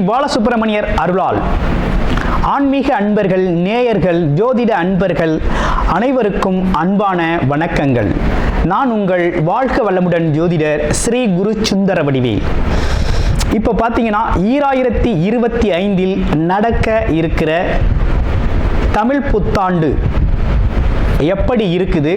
பாலசுப்பிரமணியர் அருளால் ஆன்மீக அன்பர்கள், நேயர்கள், ஜோதிட அன்பர்கள் அனைவருக்கும் அன்பான வணக்கங்கள். நான் உங்கள் வாழ்க வளமுடன் ஜோதிடர் ஸ்ரீ குரு சுந்தரவடிவேல். இப்போ பார்த்தீங்கன்னா 2025 நடக்க இருக்கிற தமிழ் புத்தாண்டு எப்படி இருக்குது,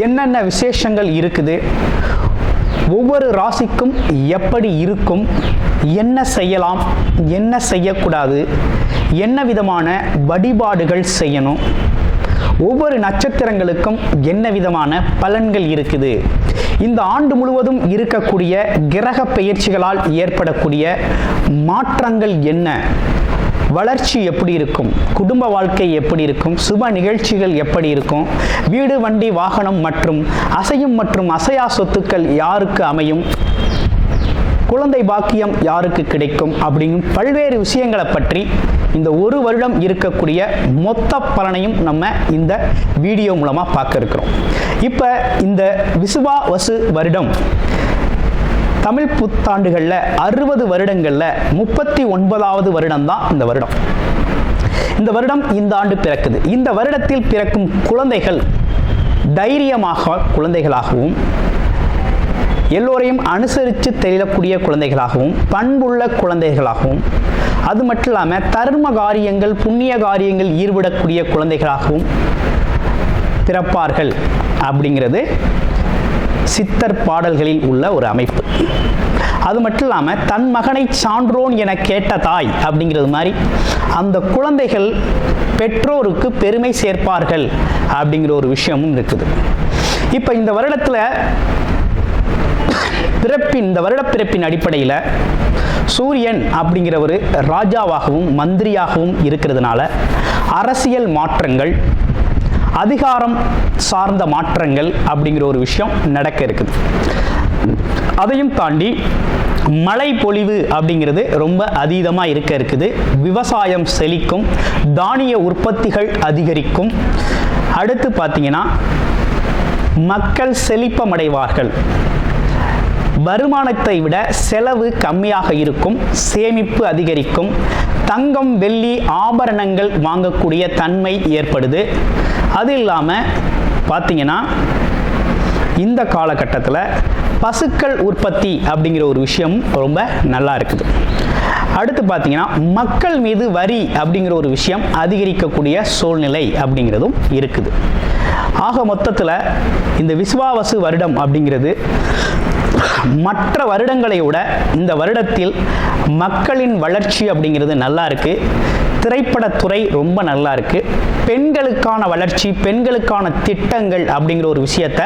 என்னென்ன விசேஷங்கள் இருக்குது, ஒவ்வொரு ராசிக்கும் எப்படி இருக்கும், என்ன செய்யலாம், என்ன செய்யக்கூடாது, என்ன விதமான வழிபாடுகள் செய்யணும், ஒவ்வொரு நட்சத்திரங்களுக்கும் என்ன விதமான பலன்கள் இருக்குது, இந்த ஆண்டு முழுவதும் இருக்கக்கூடிய கிரக பெயர்ச்சிகளால் ஏற்படக்கூடிய மாற்றங்கள் என்ன, வளர்ச்சி எப்படி இருக்கும், குடும்ப வாழ்க்கை எப்படி இருக்கும், சுப நிகழ்ச்சிகள் எப்படி இருக்கும், வீடு, வண்டி, வாகனம் மற்றும் அசையும் மற்றும் அசையா சொத்துக்கள் யாருக்கு அமையும், குழந்தை பாக்கியம் யாருக்கு கிடைக்கும் அப்படிங்கும் பல்வேறு விஷயங்களை பற்றி இந்த ஒரு வருடம் இருக்கக்கூடிய மொத்த பலனையும் நம்ம இந்த வீடியோ மூலமாக பார்க்க இருக்கிறோம். இப்போ இந்த விசுவாவசு வருடம் தமிழ் புத்தாண்டுகளில் 60 வருடங்களில் 39வது வருடம் தான் இந்த வருடம். இந்த வருடம் இந்த ஆண்டு பிறக்குது. இந்த வருடத்தில் பிறக்கும் குழந்தைகள் தைரியமாக குழந்தைகளாகவும், எல்லோரையும் அனுசரித்து தெரியக்கூடிய குழந்தைகளாகவும், பண்புள்ள குழந்தைகளாகவும், அது மட்டும் இல்லாமல் தர்ம காரியங்கள், புண்ணிய காரியங்கள் ஈடுபடக்கூடிய குழந்தைகளாகவும் பிறப்பார்கள் அப்படிங்கிறது சித்தர் பாடல்களில் உள்ள ஒரு அமைப்பு. அது மட்டும் இல்லாமல் தன் மகனை சான்றோன் என கேட்ட தாய் அப்படிங்கிறது மாதிரி அந்த குழந்தைகள் பெற்றோருக்கு பெருமை சேர்ப்பார்கள் அப்படிங்கிற ஒரு விஷயமும் இருக்குது. இப்போ இந்த வருடத்தில் இந்த வருட பிறப்பின் அடிப்படையில் சூரியன் அப்படிங்கிற ஒரு ராஜாவாகவும் மந்திரியாகவும் இருக்கிறதுனால அரசியல் மாற்றங்கள், அதிகாரம் சார்ந்த மாற்றங்கள் அப்படிங்கிற ஒரு விஷயம் நடக்க இருக்குது. அதையும் தாண்டி மழை பொழிவு அப்படிங்கிறது ரொம்ப அதீதமாக இருக்குது. விவசாயம் செழிக்கும், தானிய உற்பத்திகள் அதிகரிக்கும். அடுத்து பார்த்தீங்கன்னா மக்கள் செழிப்பமடைவார்கள். வருமானத்தை விட செலவு கம்மியாக இருக்கும், சேமிப்பு அதிகரிக்கும், தங்கம், வெள்ளி, ஆபரணங்கள் வாங்கக்கூடிய தன்மை ஏற்படுது. அது இல்லாமல் பார்த்தீங்கன்னா இந்த காலகட்டத்தில் பசுக்கள் உற்பத்தி அப்படிங்கிற ஒரு விஷயம் ரொம்ப நல்லா இருக்குது. அடுத்து பார்த்தீங்கன்னா மக்கள் மீது வரி அப்படிங்கிற ஒரு விஷயம் அதிகரிக்கக்கூடிய சூழ்நிலை அப்படிங்கிறதும் இருக்குது. ஆக மொத்தத்தில் இந்த விசுவாவசு வருடம் அப்படிங்கிறது மற்ற வருடங்களை விட இந்த வருடத்தில் மக்களின் வளர்ச்சி அப்படிங்கிறது நல்லா இருக்கு. திரைப்படத்துறை ரொம்ப நல்லா இருக்கு. பெண்களுக்கான வளர்ச்சி, பெண்களுக்கான திட்டங்கள் அப்படிங்கிற ஒரு விஷயத்தை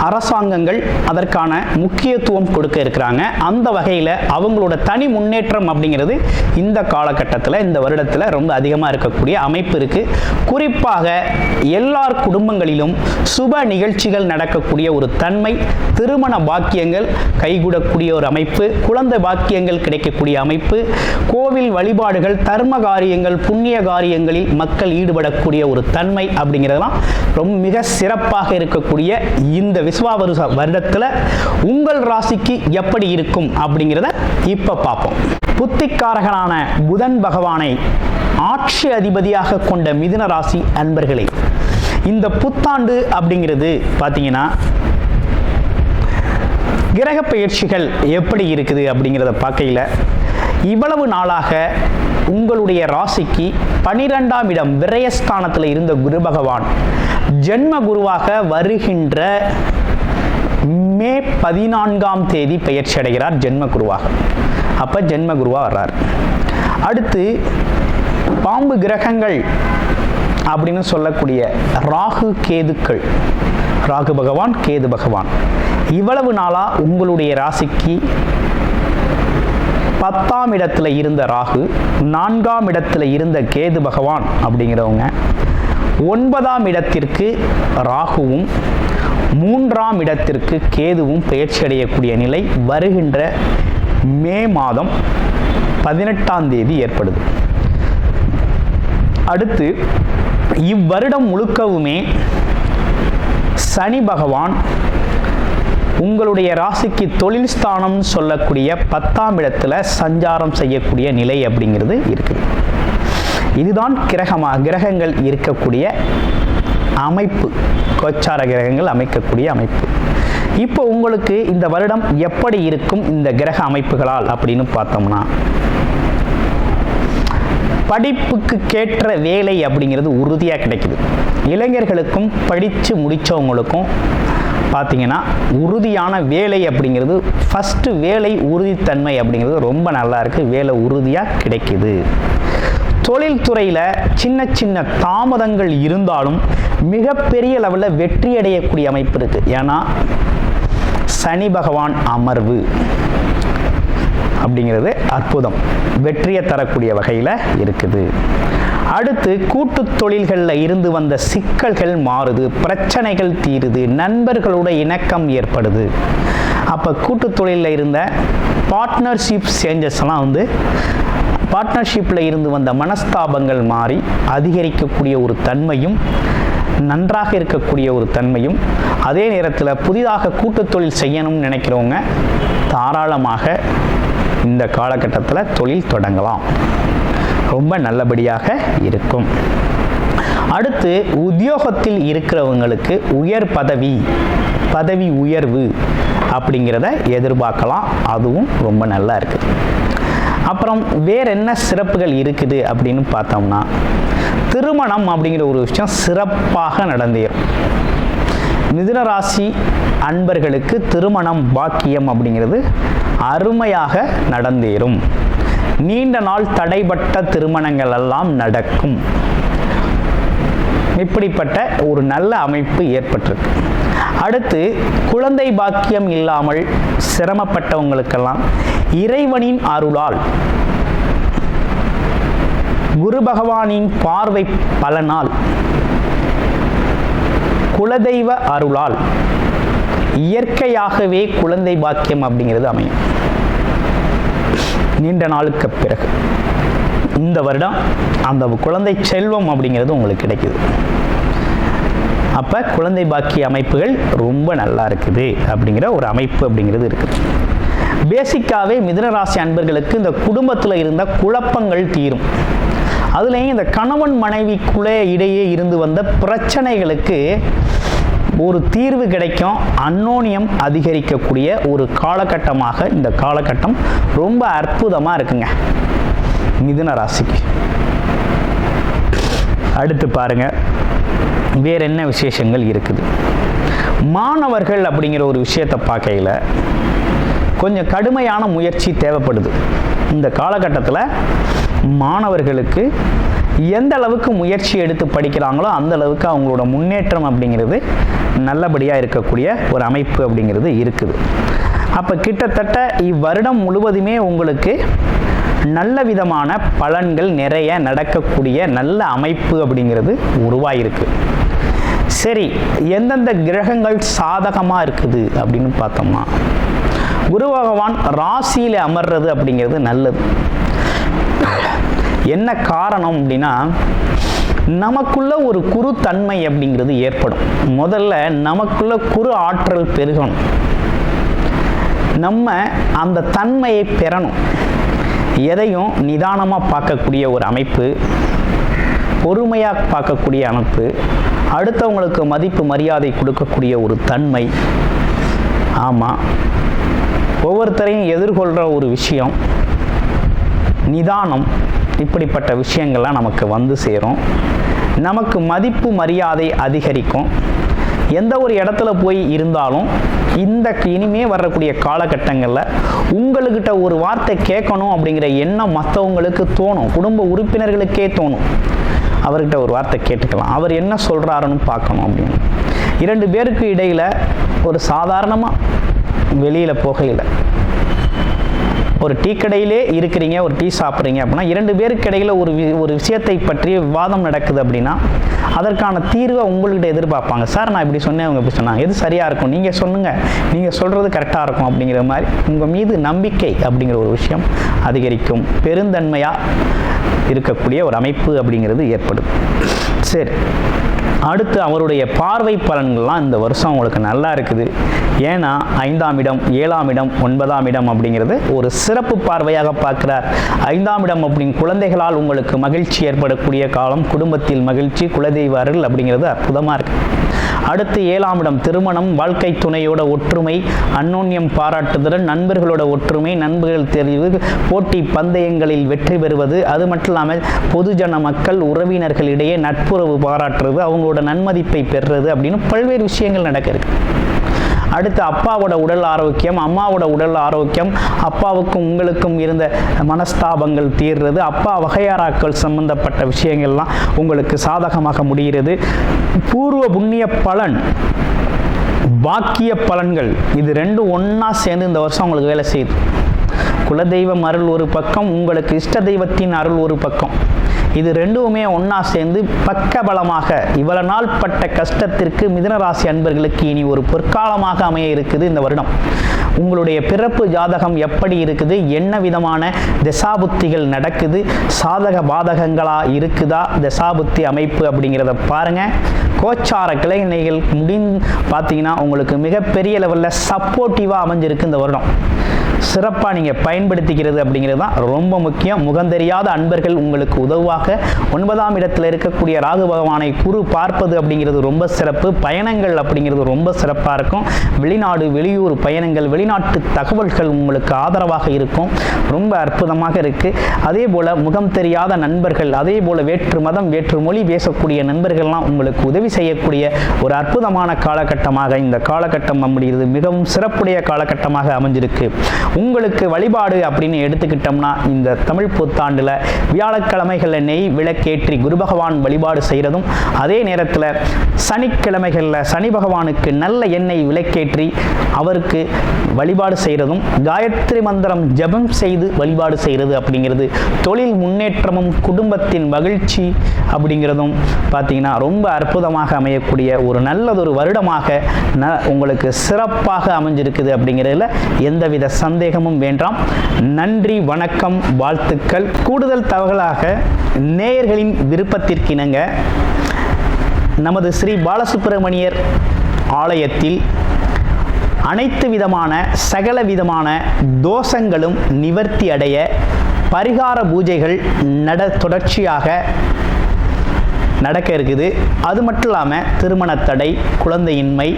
அரசாங்கங்கள் அதற்கான முக்கியத்துவம் கொடுக்க இருக்கிறாங்க. அந்த வகையில் அவங்களோட தனி முன்னேற்றம் அப்படிங்கிறது இந்த காலகட்டத்தில், இந்த வருடத்தில் ரொம்ப அதிகமாக இருக்கக்கூடிய அமைப்பு இருக்கு. குறிப்பாக எல்லார் குடும்பங்களிலும் சுப நிகழ்ச்சிகள் நடக்கக்கூடிய ஒரு தன்மை, திருமண பாக்கியங்கள் கைகூடக்கூடிய ஒரு அமைப்பு, குழந்தை பாக்கியங்கள் கிடைக்கக்கூடிய அமைப்பு, கோவில் வழிபாடுகள், தர்ம காரியங்கள், புண்ணிய காரியங்களில் மக்கள் ஈடுபடக்கூடிய ஒரு தன்மை அப்படிங்கிறதெல்லாம் ரொம்ப மிக சிறப்பாக இருக்கக்கூடிய இந்த விசுவாவசு வருடத்தில் உங்கள் ராசிக்கு எப்படி இருக்கும் அப்படிங்கிறத இப்ப பார்ப்போம். புத்திக்காரகனான புதன் பகவானை ஆட்சி அதிபதியாக கொண்ட மிதுன ராசி அன்பர்களே, இந்த புத்தாண்டு அப்படிங்கிறது பார்த்தீங்கன்னா கிரக பெயர்ச்சிகள் எப்படி இருக்குது அப்படிங்கிறத பார்க்கையில் இவ்வளவு நாளாக உங்களுடைய ராசிக்கு 12ஆம் இடம் விரயஸ்தானத்தில் இருந்த குரு பகவான் ஜென்ம குருவாக வருகின்ற மே 14ஆம் தேதி பெயர்ச்சி அடைகிறார் ஜென்ம குருவாக. அப்போ ஜென்ம குருவாக வர்றார். அடுத்து பாம்பு கிரகங்கள் அப்படின்னு சொல்லக்கூடிய ராகு கேதுக்கள், ராகு பகவான், கேது பகவான் இவ்வளவு நாளா உங்களுடைய ராசிக்கு 10ஆம் இடத்துல இருந்த ராகு, 4ஆம் இடத்துல இருந்த கேது பகவான் அப்படிங்கிறவங்க 9ஆம் இடத்திற்கு ராகுவும் 3ஆம் இடத்திற்கு கேதுவும் பெயர்ச்சி அடையக்கூடிய நிலை வருகின்ற மே மாதம் 18ஆம் தேதி ஏற்படுது. அடுத்து இவ்வருடம் முழுக்கவுமே சனி பகவான் உங்களுடைய ராசிக்கு தொழில் ஸ்தானம் சொல்லக்கூடிய 10ஆம் இடத்துல சஞ்சாரம் செய்யக்கூடிய நிலை அப்படிங்கிறது இருக்குது. இதுதான் கிரகங்கள் இருக்கக்கூடிய அமைப்பு, கோச்சார கிரகங்கள் அமைக்கக்கூடிய அமைப்பு. இப்போ உங்களுக்கு இந்த வருடம் எப்படி இருக்கும் இந்த கிரக அமைப்புகளால் அப்படின்னு பார்த்தோம்னா, படிப்புக்கு கேட்ட வேலை அப்படிங்கிறது உறுதியாக கிடைக்குது. இளைஞர்களுக்கும் படித்து முடித்தவங்களுக்கும் பார்த்தீங்கன்னா உறுதியான வேலை அப்படிங்கிறது, ஃபஸ்ட்டு வேலை உறுதித்தன்மை அப்படிங்கிறது ரொம்ப நல்லா இருக்குது, வேலை உறுதியாக கிடைக்குது. தொழில்துறையில் சின்ன சின்ன தாமதங்கள் இருந்தாலும் மிகப்பெரிய லெவலில் வெற்றி அடையக்கூடிய அமைப்பு இருக்குது. ஏன்னா சனி பகவான் அமர்வு அப்படிங்கிறது அற்புதம், வெற்றியை தரக்கூடிய வகையில் இருக்குது. அடுத்து கூட்டு தொழில்களில் இருந்து வந்த சிக்கல்கள் மாறுது, பிரச்சனைகள் தீருது, நண்பர்களோட இணக்கம் ஏற்படுது. அப்போ கூட்டு தொழிலில் இருந்த பார்ட்னர்ஷிப் சேஞ்சஸ்லாம் பார்ட்னர்ஷிப்பில் இருந்து வந்த மனஸ்தாபங்கள் மாறி அதிகரிக்கக்கூடிய ஒரு தன்மையும், நன்றாக இருக்கக்கூடிய ஒரு தன்மையும், அதே நேரத்தில் புதிதாக கூட்டு தொழில் செய்யணும்னு நினைக்கிறவங்க தாராளமாக இந்த காலகட்டத்தில் தொழில் தொடங்கலாம், ரொம்ப நல்லபடியாக இருக்கும். அடுத்து உத்தியோகத்தில் இருக்கிறவங்களுக்கு உயர் பதவி உயர்வு அப்படிங்கிறத எதிர்பார்க்கலாம், அதுவும் ரொம்ப நல்லா இருக்குது. அப்புறம் வேற என்ன சிறப்புகள் இருக்குது அப்படின்னு பார்த்தோம்னா, திருமணம் அப்படிங்கிற ஒரு விஷயம் சிறப்பாக நடந்தேறும். மிதுன ராசி அன்பர்களுக்கு திருமணம் பாக்கியம் அப்படிங்கிறது அருமையாக நடந்தேறும். நீண்ட நாள் தடைப்பட்ட திருமணங்கள் எல்லாம் நடக்கும். இப்படிப்பட்ட ஒரு நல்ல அமைப்பு ஏற்பட்டிருக்கு. அடுத்து குழந்தை பாக்கியம் இல்லாமல் சிரமப்பட்டவங்களுக்கெல்லாம் இறைவனின் அருளால், குரு பகவானின் பார்வை பலனால், குலதெய்வ அருளால் இயற்கையாகவே குழந்தை பாக்கியம் அப்படிங்கிறது அமையும். நீண்ட நாளுக்கு பிறகு இந்த வருடம் அந்த குழந்தை செல்வம் அப்படிங்கிறது உங்களுக்கு கிடைக்குது. அப்போ குழந்தை பாக்கிய அமைப்புகள் ரொம்ப நல்லா இருக்குது அப்படிங்கிற ஒரு அமைப்பு அப்படிங்கிறது இருக்குது. பேசிக்காகவே மிதுனராசி அன்பர்களுக்கு இந்த குடும்பத்தில் இருந்த குழப்பங்கள் தீரும். அதுலேயும் இந்த கணவன் மனைவிக்குள்ளே இடையே இருந்து வந்த பிரச்சனைகளுக்கு ஒரு தீர்வு கிடைக்கும். அன்னோனியம் அதிகரிக்கக்கூடிய ஒரு காலகட்டமாக இந்த காலகட்டம் ரொம்ப அற்புதமாக இருக்குங்க மிதுன ராசிக்கு. அடுத்து பாருங்க வேற என்ன விசேஷங்கள் இருக்குது. மாணவர்கள் அப்படிங்கிற ஒரு விஷயத்தை பார்க்கையில் கொஞ்சம் கடுமையான முயற்சி தேவைப்படுது. இந்த காலகட்டத்தில் மாணவர்களுக்கு எந்த அளவுக்கு முயற்சி எடுத்து படிக்கிறாங்களோ அந்த அளவுக்கு அவங்களோட முன்னேற்றம் அப்படிங்கிறது நல்லபடியாக இருக்கக்கூடிய ஒரு அமைப்பு அப்படிங்கிறது இருக்குது. அப்போ கிட்டத்தட்ட இவ்வருடம் முழுவதுமே உங்களுக்கு நல்ல விதமான பலன்கள் நிறைய நடக்கக்கூடிய நல்ல அமைப்பு அப்படிங்கிறது உருவாயிருக்கு. சரி, எந்தெந்த கிரகங்கள் சாதகமாக இருக்குது அப்படின்னு பார்த்தோம்னா, குரு பகவான் ராசியில் அமர்றது அப்படிங்கிறது நல்லது. என்ன காரணம் அப்படின்னா, நமக்குள்ள ஒரு குரு தன்மை அப்படிங்கிறது ஏற்படும். முதல்ல நமக்குள்ள குரு ஆற்றல் பெருகணும், நம்ம அந்த தன்மையை பெறணும். எதையும் நிதானமாக பார்க்கக்கூடிய ஒரு அமைப்பு, பொறுமையாக பார்க்கக்கூடிய அமைப்பு, அடுத்தவங்களுக்கு மதிப்பு மரியாதை கொடுக்கக்கூடிய ஒரு தன்மை. ஆமாம், ஒவ்வொருத்தரையும் எதிர்கொள்கிற ஒரு விஷயம், நிதானம், இப்படிப்பட்ட விஷயங்கள்லாம் நமக்கு வந்து சேரும். நமக்கு மதிப்பு மரியாதை அதிகரிக்கும். எந்த ஒரு இடத்துல போய் இருந்தாலும் இந்த இனிமே வரக்கூடிய காலகட்டங்களில் உங்கள்கிட்ட ஒரு வார்த்தை கேட்கணும் அப்படிங்கிற எண்ணம் மற்றவங்களுக்கு தோணும், குடும்ப உறுப்பினர்களுக்கே தோணும். அவர்கிட்ட ஒரு வார்த்தை கேட்டுக்கலாம், அவர் என்ன சொல்கிறாருன்னு பார்க்கணும் அப்படின்னு. 2 பேருக்கு இடையில் ஒரு சாதாரணமாக வெளியில் போகையில் ஒரு டீ கடையிலே இருக்கிறீங்க, ஒரு டீ சாப்பிட்றீங்க அப்படின்னா 2 பேருக்கு இடையில் ஒரு விஷயத்தை பற்றிய விவாதம் நடக்குது அப்படின்னா அதற்கான தீர்வை உங்கள்கிட்ட எதிர்பார்ப்பாங்க. சார் நான் இப்படி சொன்னேன், அவங்க இப்படி சொன்னாங்க, எது சரியாக இருக்கும், நீங்கள் சொல்லுங்கள், நீங்கள் சொல்கிறது கரெக்டாக இருக்கும் அப்படிங்கிற மாதிரி உங்கள் மீது நம்பிக்கை அப்படிங்கிற ஒரு விஷயம் அதிகரிக்கும். பெருந்தன்மையாக இருக்கக்கூடிய ஒரு அமைப்பு அப்படிங்கிறது ஏற்படும். சரி, அடுத்து அவருடைய பார்வை பலன்கள்லாம் இந்த வருஷம் உங்களுக்கு நல்லா இருக்குது. ஏன்னா 5ஆம் இடம், 7ஆம் இடம், 9ஆம் இடம் அப்படிங்கிறது ஒரு சிறப்பு பார்வையாக பார்க்கிறார். 5ஆம் இடம் அப்படிங்க குழந்தைகளால் உங்களுக்கு மகிழ்ச்சி ஏற்படக்கூடிய காலம், குடும்பத்தில் மகிழ்ச்சி, குலதெய்வ அருள் அப்படிங்கிறது அற்புதமாக இருக்குது. அடுத்து 7ஆம் இடம் திருமணம், வாழ்க்கை துணையோட ஒற்றுமை, அன்னோன்யம் பாராட்டுதல், நண்பர்களோட ஒற்றுமை, நண்பர்கள் தெரிவு, போட்டி பந்தயங்களில் வெற்றி பெறுவது, அது மட்டும் இல்லாமல் பொதுஜன மக்கள் உறவினர்களிடையே நட்புறவு பாராட்டுறது, அவங்களோட நன்மதிப்பை பெறுறது அப்படின்னு பல்வேறு விஷயங்கள் நடக்க இருக்கு. அடுத்து அப்பாவோட உடல் ஆரோக்கியம், அம்மாவோட உடல் ஆரோக்கியம், அப்பாவுக்கும் உங்களுக்கும் இருந்த மனஸ்தாபங்கள் தீர்றது, அப்பா வகையாராக்கள் சம்பந்தப்பட்ட விஷயங்கள்லாம் உங்களுக்கு சாதகமாக முடிகிறது. பூர்வ புண்ணிய பலன், பாக்கிய பலன்கள், இது ரெண்டும் ஒன்றா சேர்ந்து இந்த வருஷம் உங்களுக்கு வேலை செய்யுது. குலதெய்வம் அருள் ஒரு பக்கம், உங்களுக்கு இஷ்ட தெய்வத்தின் அருள் ஒரு பக்கம், இது ரெண்டுமே ஒன்றா சேர்ந்து பக்கபலமாக இவ்வளவு நாள் பட்ட கஷ்டத்திற்கு மிதுனராசி அன்பர்களுக்கு இனி ஒரு பொற்காலமாக அமைய இருக்குது இந்த வருடம். உங்களுடைய பிறப்பு ஜாதகம் எப்படி இருக்குது, என்ன விதமான தசாபுத்திகள் நடக்குது, சாதக பாதகங்களா இருக்குதா தசாபுத்தி அமைப்பு அப்படிங்கிறத பாருங்க. கோச்சார கிளைகள் பார்த்தீங்கன்னா உங்களுக்கு மிகப்பெரிய லெவலில் சப்போர்ட்டிவாக அமைஞ்சிருக்கு இந்த வருடம். சிறப்பாக நீங்கள் பயன்படுத்திக்கிறது அப்படிங்கிறது தான் ரொம்ப முக்கியம். முகந்தெரியாத அன்பர்கள் உங்களுக்கு உதவுவாக. 9ஆம் இடத்தில் இருக்கக்கூடிய ராகு பகவானை குரு பார்ப்பது அப்படிங்கிறது ரொம்ப சிறப்பு. பயணங்கள் அப்படிங்கிறது ரொம்ப சிறப்பாக இருக்கும். வெளிநாடு வெளியூர் பயணங்கள், வெளிநாட்டு தகவல்கள் உங்களுக்கு ஆதரவாக இருக்கும். ரொம்ப அற்புதமாக இருக்குது. அதே போல் முகம் தெரியாத நண்பர்கள், அதே போல் வேற்று மதம் வேற்று மொழி பேசக்கூடிய நண்பர்கள்லாம் உங்களுக்கு உதவி செய்யக்கூடிய ஒரு அற்புதமான காலகட்டமாக இந்த காலகட்டம் அப்படிங்கிறது மிகவும் சிறப்புடைய காலகட்டமாக அமைஞ்சிருக்கு. உங்களுக்கு வழிபாடு அப்படின்னு எடுத்துக்கிட்டோம்னா இந்த தமிழ் புத்தாண்டில் வியாழக்கிழமைகளில் நெய் விளக்கேற்றி குரு பகவான் வழிபாடு செய்கிறதும், அதே நேரத்தில் சனிக்கிழமைகளில் சனி பகவானுக்கு நல்ல எண்ணெய் விளக்கேற்றி அவருக்கு வழிபாடு செய்கிறதும், காயத்ரி மந்திரம் ஜபம் செய்து வழிபாடு செய்கிறது அப்படிங்கிறது தொழில் முன்னேற்றமும் குடும்பத்தின் மகிழ்ச்சி அப்படிங்கிறதும் பார்த்தீங்கன்னா ரொம்ப அற்புதமாக அமையக்கூடிய ஒரு நல்லதொரு வருடமாக உங்களுக்கு சிறப்பாக அமைஞ்சிருக்குது அப்படிங்கிறதுல எந்தவித சந்தேகமும் வேண்டாம். நன்றி, வணக்கம், வாழ்த்துக்கள். கூடுதல் தகவலாக நேயர்களின் விருப்பத்திற்கிணங்க நமது ஸ்ரீ பாலசுப்பிரமணியர் ஆலயத்தில் அனைத்து விதமான சகல விதமான தோஷங்களும் நிவர்த்தி அடைய பரிகார பூஜைகள் தொடர்ச்சியாக நடக்க இருக்குது. அது மட்டும் இல்லாமல் திருமண தடை, குழந்தையின்மை,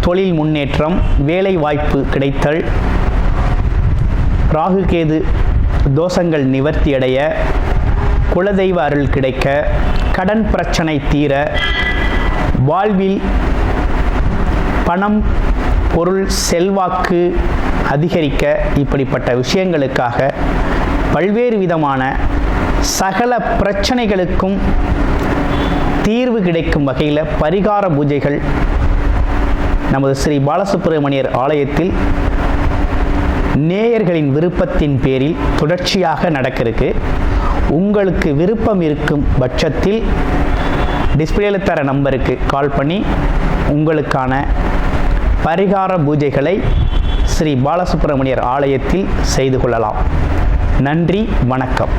தொழில் முன்னேற்றம், வேலை வாய்ப்பு கிடைத்தல், ராகு கேது தோஷங்கள் நிவர்த்தி அடைய, குலதெய்வ அருள் கிடைக்க, கடன் பிரச்சனை தீர, வாழ்வில் பணம் பொருள் செல்வாக்கு அதிகரிக்க, இப்படிப்பட்ட விஷயங்களுக்காக பல்வேறு விதமான சகல பிரச்சனைகளுக்கும் தீர்வு கிடைக்கும் வகையில் பரிகார பூஜைகள் நமது ஸ்ரீ பாலசுப்பிரமணியர் ஆலயத்தில் நேயர்களின் விருப்பத்தின் பேரில் தொடர்ச்சியாக நடக்க இருக்கு. உங்களுக்கு விருப்பம் இருக்கும் பட்சத்தில் டிஸ்பிளேல தர நம்பருக்கு கால் பண்ணி உங்களுக்கான பரிகார பூஜைகளை ஸ்ரீ பாலசுப்பிரமணியர் ஆலயத்தில் செய்து கொள்ளலாம். நன்றி, வணக்கம்.